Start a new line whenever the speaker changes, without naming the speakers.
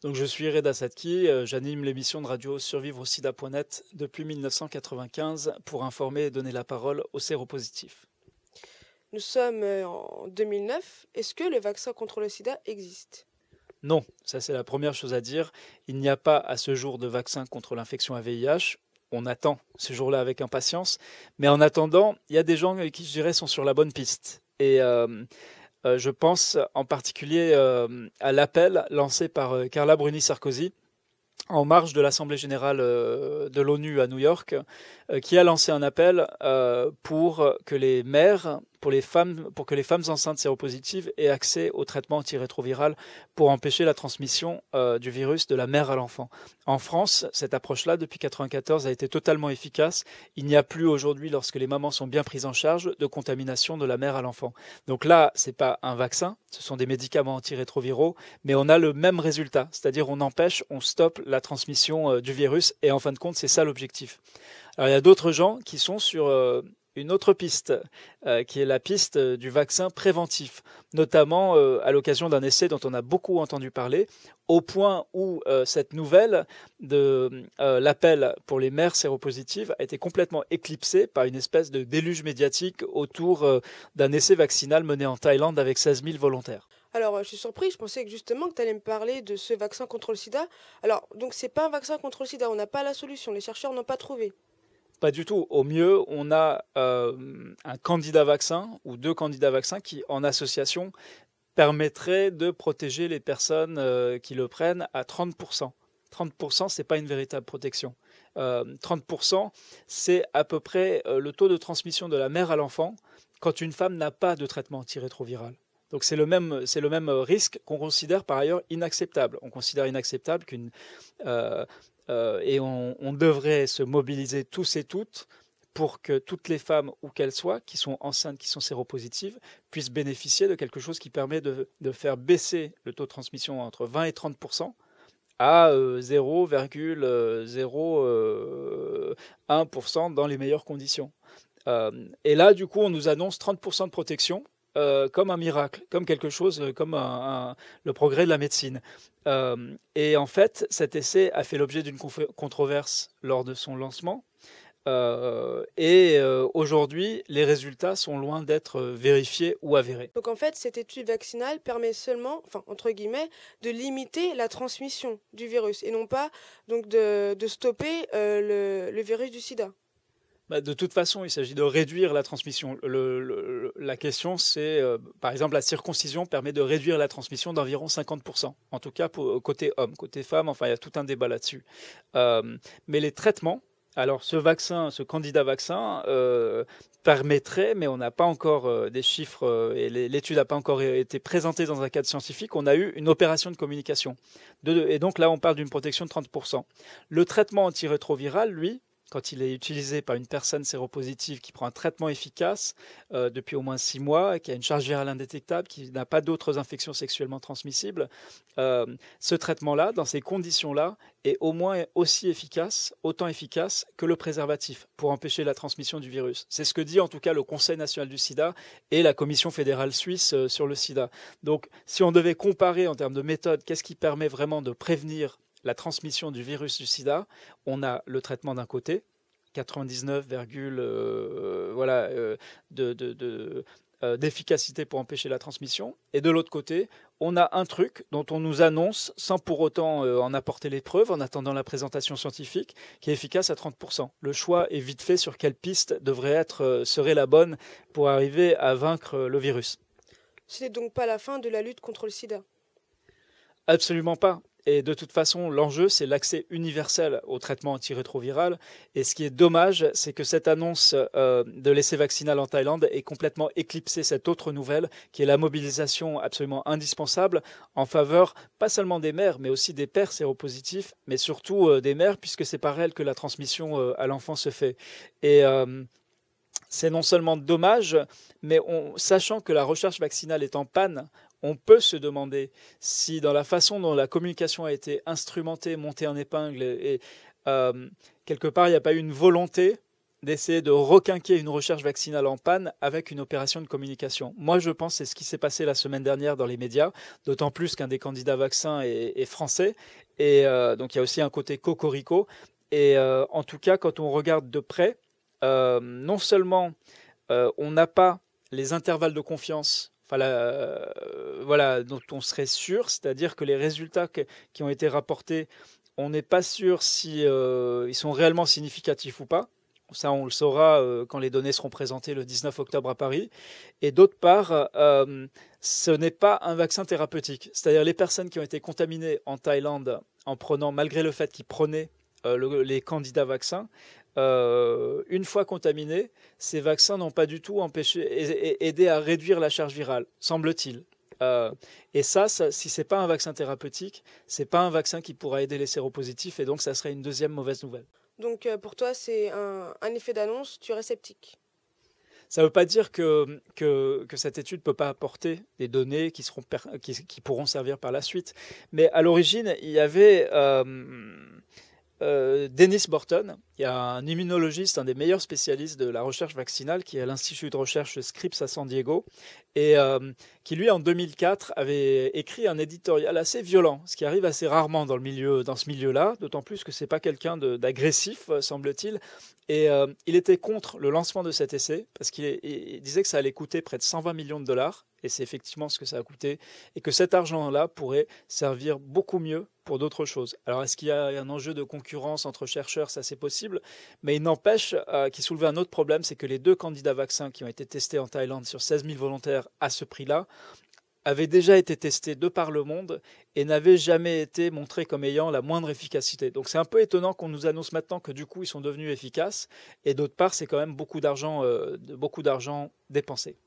Donc, je suis Reda Sadki, j'anime l'émission de radio Survivre au sida.net depuis 1995 pour informer et donner la parole aux séropositifs.
Nous sommes en 2009. Est-ce que le vaccin contre le sida existe?
Non, ça c'est la première chose à dire. Il n'y a pas à ce jour de vaccin contre l'infection à VIH. On attend ce jour-là avec impatience. Mais en attendant, il y a des gens qui, je dirais, sont sur la bonne piste. Et je pense en particulier à l'appel lancé par Carla Bruni Sarkozy en marge de l'Assemblée générale de l'ONU à New York, qui a lancé un appel pour que les mères, pour que les femmes enceintes séropositives aient accès au traitement antirétroviral pour empêcher la transmission du virus de la mère à l'enfant. En France, cette approche-là, depuis 1994, a été totalement efficace. Il n'y a plus aujourd'hui, lorsque les mamans sont bien prises en charge, de contamination de la mère à l'enfant. Donc là, c'est pas un vaccin, ce sont des médicaments antirétroviraux, mais on a le même résultat, c'est-à-dire on empêche, on stoppe la transmission du virus, et en fin de compte, c'est ça l'objectif. Alors il y a d'autres gens qui sont sur une autre piste, qui est la piste du vaccin préventif, notamment à l'occasion d'un essai dont on a beaucoup entendu parler, au point où cette nouvelle de l'appel pour les mères séropositives a été complètement éclipsée par une espèce de déluge médiatique autour d'un essai vaccinal mené en Thaïlande avec 16 000 volontaires.
Alors, je suis surpris, je pensais que justement que tu allais me parler de ce vaccin contre le sida. Alors, donc c'est pas un vaccin contre le sida, on n'a pas la solution, les chercheurs n'ont pas trouvé.
Pas du tout. Au mieux, on a un candidat vaccin ou deux candidats vaccins qui, en association, permettraient de protéger les personnes qui le prennent à 30%. 30%, ce n'est pas une véritable protection. 30%, c'est à peu près le taux de transmission de la mère à l'enfant quand une femme n'a pas de traitement antirétroviral. Donc c'est le même risque qu'on considère par ailleurs inacceptable. On considère inacceptable qu'une euh, et on devrait se mobiliser tous et toutes pour que toutes les femmes, où qu'elles soient, qui sont enceintes, qui sont séropositives, puissent bénéficier de quelque chose qui permet de faire baisser le taux de transmission entre 20 et 30% à 0,01% dans les meilleures conditions. Et là, du coup, on nous annonce 30% de protection comme un miracle, comme quelque chose, comme le progrès de la médecine. Et en fait, cet essai a fait l'objet d'une controverse lors de son lancement. Aujourd'hui, les résultats sont loin d'être vérifiés ou avérés.
Donc en fait, cette étude vaccinale permet seulement, enfin entre guillemets, de limiter la transmission du virus et non pas donc de stopper le virus du sida.
Bah, de toute façon, il s'agit de réduire la transmission. La question, c'est, par exemple, la circoncision permet de réduire la transmission d'environ 50%. En tout cas, pour, côté homme, côté femme, enfin, il y a tout un débat là-dessus. Mais les traitements, alors ce vaccin, ce candidat vaccin, permettrait, mais on n'a pas encore des chiffres, et l'étude n'a pas encore été présentée dans un cadre scientifique, on a eu une opération de communication. Et donc là, on parle d'une protection de 30%. Le traitement antirétroviral, lui, quand il est utilisé par une personne séropositive qui prend un traitement efficace depuis au moins 6 mois, qui a une charge virale indétectable, qui n'a pas d'autres infections sexuellement transmissibles, euh, ce traitement-là, dans ces conditions-là, est au moins aussi efficace, autant efficace que le préservatif pour empêcher la transmission du virus. C'est ce que dit en tout cas le Conseil national du sida et la Commission fédérale suisse sur le sida. Donc si on devait comparer en termes de méthode, qu'est-ce qui permet vraiment de prévenir la transmission du virus du sida, on a le traitement d'un côté, 99, voilà, d'efficacité pour empêcher la transmission. Et de l'autre côté, on a un truc dont on nous annonce, sans pour autant en apporter les preuves, en attendant la présentation scientifique, qui est efficace à 30%. Le choix est vite fait sur quelle piste serait la bonne pour arriver à vaincre le virus.
Ce n'est donc pas la fin de la lutte contre le sida.
Absolument pas. Et de toute façon, l'enjeu, c'est l'accès universel au traitement antirétroviral. Et ce qui est dommage, c'est que cette annonce de l'essai vaccinal en Thaïlande ait complètement éclipsé cette autre nouvelle, qui est la mobilisation absolument indispensable en faveur, pas seulement des mères, mais aussi des pères séropositifs, mais surtout des mères, puisque c'est par elles que la transmission à l'enfant se fait. Et c'est non seulement dommage, mais sachant que la recherche vaccinale est en panne, on peut se demander si dans la façon dont la communication a été instrumentée, montée en épingle, quelque part, il n'y a pas eu une volonté d'essayer de requinquer une recherche vaccinale en panne avec une opération de communication. Moi, je pense que c'est ce qui s'est passé la semaine dernière dans les médias, d'autant plus qu'un des candidats vaccins est français. Et donc, il y a aussi un côté cocorico. Et en tout cas, quand on regarde de près, non seulement on n'a pas les intervalles de confiance, enfin, voilà, dont on serait sûr, c'est-à-dire que les résultats qui ont été rapportés, on n'est pas sûr si ils sont réellement significatifs ou pas. Ça, on le saura quand les données seront présentées le 19 octobre à Paris. Et d'autre part, ce n'est pas un vaccin thérapeutique. C'est-à-dire les personnes qui ont été contaminées en Thaïlande en prenant, malgré le fait qu'ils prenaient les candidats vaccins, une fois contaminés, ces vaccins n'ont pas du tout aidé à réduire la charge virale, semble-t-il. Et si c'est pas un vaccin thérapeutique, c'est pas un vaccin qui pourra aider les séropositifs, et donc ça serait une deuxième mauvaise nouvelle.
Donc pour toi, c'est un effet d'annonce, tu es sceptique.
Ça ne veut pas dire que cette étude ne peut pas apporter des données qui pourront servir par la suite. Mais à l'origine, il y avait Dennis Borton, il y a un immunologiste, un des meilleurs spécialistes de la recherche vaccinale, qui est à l'Institut de recherche Scripps à San Diego, et qui lui, en 2004, avait écrit un éditorial assez violent, ce qui arrive assez rarement dans ce milieu-là, d'autant plus que c'est pas quelqu'un d'agressif, semble-t-il. Et il était contre le lancement de cet essai, parce qu'il disait que ça allait coûter près de 120 millions de dollars, et c'est effectivement ce que ça a coûté, et que cet argent-là pourrait servir beaucoup mieux pour d'autres choses. Alors, est-ce qu'il y a un enjeu de concurrence entre chercheurs? Ça, c'est possible. Mais il n'empêche qu'il soulevait un autre problème, c'est que les 2 candidats vaccins qui ont été testés en Thaïlande sur 16 000 volontaires à ce prix-là avaient déjà été testés de par le monde et n'avaient jamais été montrés comme ayant la moindre efficacité. Donc c'est un peu étonnant qu'on nous annonce maintenant que du coup ils sont devenus efficaces. Et d'autre part, c'est quand même beaucoup d'argent dépensé.